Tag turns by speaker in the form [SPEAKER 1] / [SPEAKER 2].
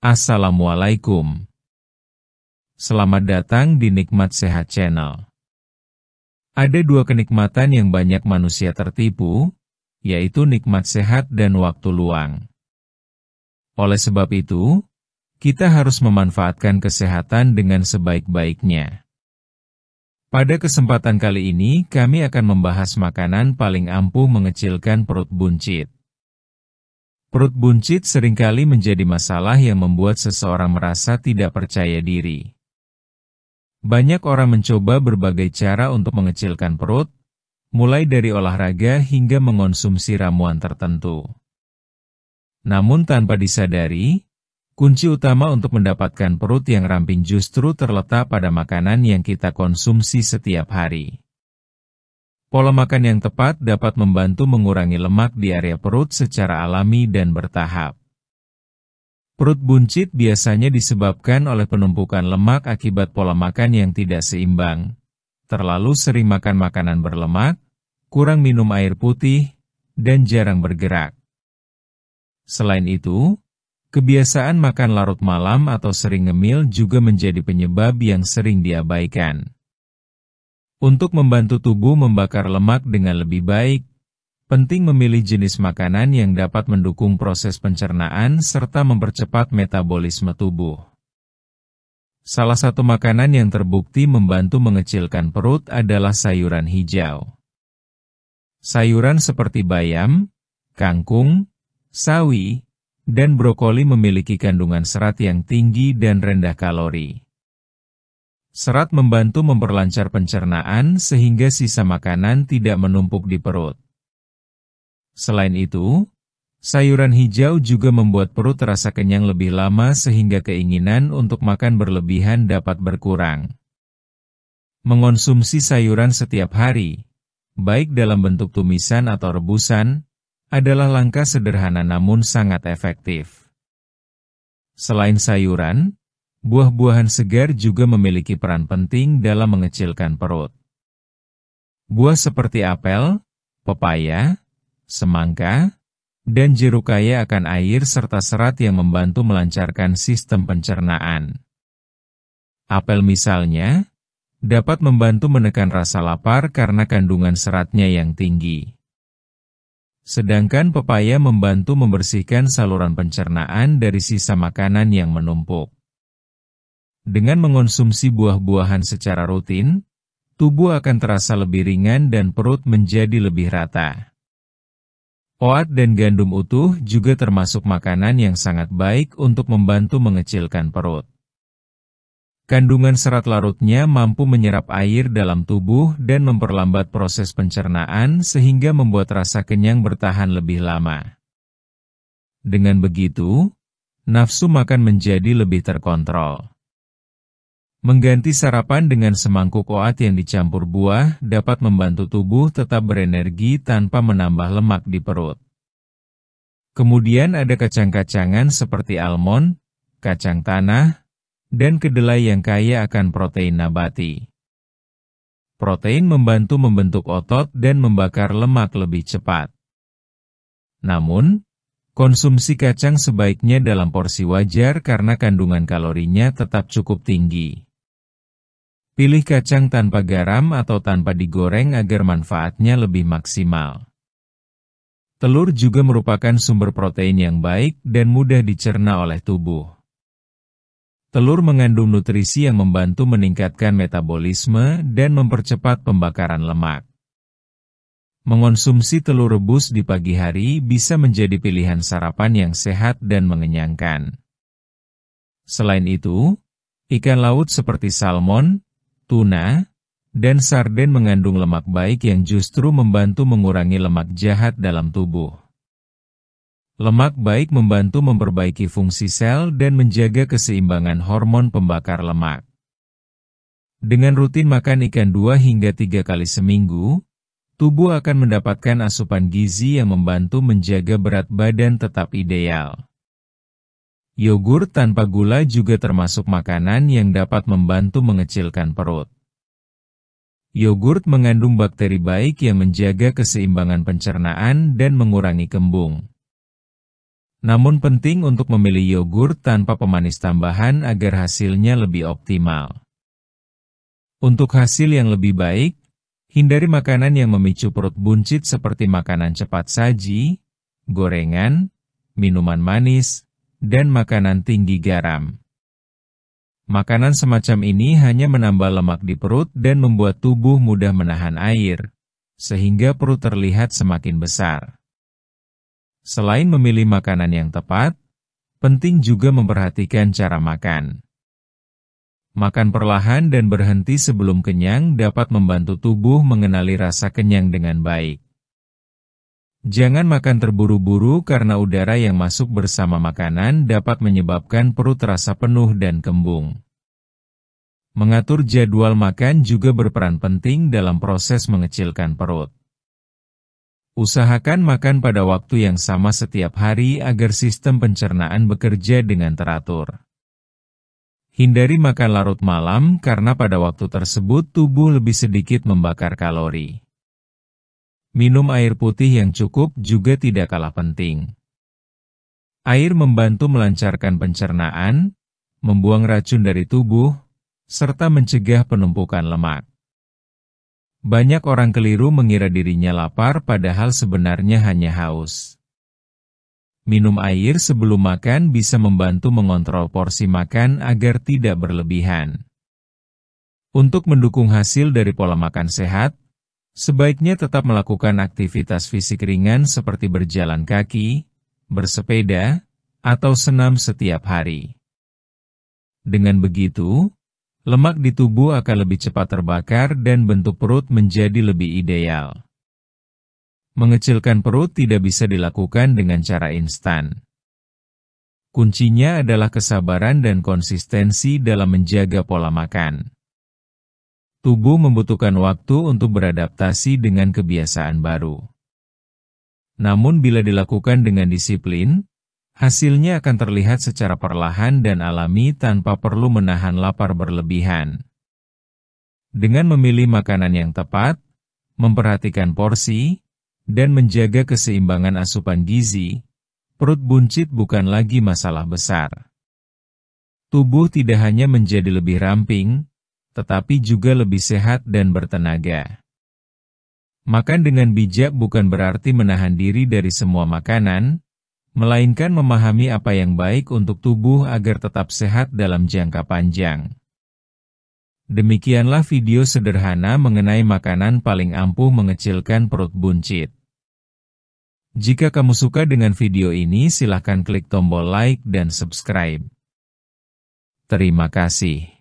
[SPEAKER 1] Assalamualaikum. Selamat datang di Nikmat Sehat Channel. Ada dua kenikmatan yang banyak manusia tertipu, yaitu nikmat sehat dan waktu luang. Oleh sebab itu, kita harus memanfaatkan kesehatan dengan sebaik-baiknya. Pada kesempatan kali ini, kami akan membahas makanan paling ampuh mengecilkan perut buncit. Perut buncit seringkali menjadi masalah yang membuat seseorang merasa tidak percaya diri. Banyak orang mencoba berbagai cara untuk mengecilkan perut, mulai dari olahraga hingga mengonsumsi ramuan tertentu. Namun tanpa disadari, kunci utama untuk mendapatkan perut yang ramping justru terletak pada makanan yang kita konsumsi setiap hari. Pola makan yang tepat dapat membantu mengurangi lemak di area perut secara alami dan bertahap. Perut buncit biasanya disebabkan oleh penumpukan lemak akibat pola makan yang tidak seimbang, terlalu sering makan makanan berlemak, kurang minum air putih, dan jarang bergerak. Selain itu, kebiasaan makan larut malam atau sering ngemil juga menjadi penyebab yang sering diabaikan. Untuk membantu tubuh membakar lemak dengan lebih baik, penting memilih jenis makanan yang dapat mendukung proses pencernaan serta mempercepat metabolisme tubuh. Salah satu makanan yang terbukti membantu mengecilkan perut adalah sayuran hijau. Sayuran seperti bayam, kangkung, sawi, dan brokoli memiliki kandungan serat yang tinggi dan rendah kalori. Serat membantu memperlancar pencernaan sehingga sisa makanan tidak menumpuk di perut. Selain itu, sayuran hijau juga membuat perut terasa kenyang lebih lama sehingga keinginan untuk makan berlebihan dapat berkurang. Mengonsumsi sayuran setiap hari, baik dalam bentuk tumisan atau rebusan, adalah langkah sederhana namun sangat efektif. Selain sayuran, buah-buahan segar juga memiliki peran penting dalam mengecilkan perut. Buah seperti apel, pepaya, semangka, dan jeruk kaya akan air serta serat yang membantu melancarkan sistem pencernaan. Apel misalnya, dapat membantu menekan rasa lapar karena kandungan seratnya yang tinggi. Sedangkan pepaya membantu membersihkan saluran pencernaan dari sisa makanan yang menumpuk. Dengan mengonsumsi buah-buahan secara rutin, tubuh akan terasa lebih ringan dan perut menjadi lebih rata. Oat dan gandum utuh juga termasuk makanan yang sangat baik untuk membantu mengecilkan perut. Kandungan serat larutnya mampu menyerap air dalam tubuh dan memperlambat proses pencernaan sehingga membuat rasa kenyang bertahan lebih lama. Dengan begitu, nafsu makan menjadi lebih terkontrol. Mengganti sarapan dengan semangkuk oat yang dicampur buah dapat membantu tubuh tetap berenergi tanpa menambah lemak di perut. Kemudian ada kacang-kacangan seperti almond, kacang tanah, dan kedelai yang kaya akan protein nabati. Protein membantu membentuk otot dan membakar lemak lebih cepat. Namun, konsumsi kacang sebaiknya dalam porsi wajar karena kandungan kalorinya tetap cukup tinggi. Pilih kacang tanpa garam atau tanpa digoreng agar manfaatnya lebih maksimal. Telur juga merupakan sumber protein yang baik dan mudah dicerna oleh tubuh. Telur mengandung nutrisi yang membantu meningkatkan metabolisme dan mempercepat pembakaran lemak. Mengonsumsi telur rebus di pagi hari bisa menjadi pilihan sarapan yang sehat dan mengenyangkan. Selain itu, ikan laut seperti salmon, tuna, dan sarden mengandung lemak baik yang justru membantu mengurangi lemak jahat dalam tubuh. Lemak baik membantu memperbaiki fungsi sel dan menjaga keseimbangan hormon pembakar lemak. Dengan rutin makan ikan 2 hingga 3 kali seminggu, tubuh akan mendapatkan asupan gizi yang membantu menjaga berat badan tetap ideal. Yogurt tanpa gula juga termasuk makanan yang dapat membantu mengecilkan perut. Yogurt mengandung bakteri baik yang menjaga keseimbangan pencernaan dan mengurangi kembung. Namun penting untuk memilih yogurt tanpa pemanis tambahan agar hasilnya lebih optimal. Untuk hasil yang lebih baik, hindari makanan yang memicu perut buncit seperti makanan cepat saji, gorengan, minuman manis, dan makanan tinggi garam. Makanan semacam ini hanya menambah lemak di perut dan membuat tubuh mudah menahan air, sehingga perut terlihat semakin besar. Selain memilih makanan yang tepat, penting juga memperhatikan cara makan. Makan perlahan dan berhenti sebelum kenyang dapat membantu tubuh mengenali rasa kenyang dengan baik. Jangan makan terburu-buru karena udara yang masuk bersama makanan dapat menyebabkan perut terasa penuh dan kembung. Mengatur jadwal makan juga berperan penting dalam proses mengecilkan perut. Usahakan makan pada waktu yang sama setiap hari agar sistem pencernaan bekerja dengan teratur. Hindari makan larut malam karena pada waktu tersebut tubuh lebih sedikit membakar kalori. Minum air putih yang cukup juga tidak kalah penting. Air membantu melancarkan pencernaan, membuang racun dari tubuh, serta mencegah penumpukan lemak. Banyak orang keliru mengira dirinya lapar padahal sebenarnya hanya haus. Minum air sebelum makan bisa membantu mengontrol porsi makan agar tidak berlebihan. Untuk mendukung hasil dari pola makan sehat, sebaiknya tetap melakukan aktivitas fisik ringan seperti berjalan kaki, bersepeda, atau senam setiap hari. Dengan begitu, lemak di tubuh akan lebih cepat terbakar dan bentuk perut menjadi lebih ideal. Mengecilkan perut tidak bisa dilakukan dengan cara instan. Kuncinya adalah kesabaran dan konsistensi dalam menjaga pola makan. Tubuh membutuhkan waktu untuk beradaptasi dengan kebiasaan baru. Namun bila dilakukan dengan disiplin, hasilnya akan terlihat secara perlahan dan alami tanpa perlu menahan lapar berlebihan. Dengan memilih makanan yang tepat, memperhatikan porsi, dan menjaga keseimbangan asupan gizi, perut buncit bukan lagi masalah besar. Tubuh tidak hanya menjadi lebih ramping, tetapi juga lebih sehat dan bertenaga. Makan dengan bijak bukan berarti menahan diri dari semua makanan, melainkan memahami apa yang baik untuk tubuh agar tetap sehat dalam jangka panjang. Demikianlah video sederhana mengenai makanan paling ampuh mengecilkan perut buncit. Jika kamu suka dengan video ini, silahkan klik tombol like dan subscribe. Terima kasih.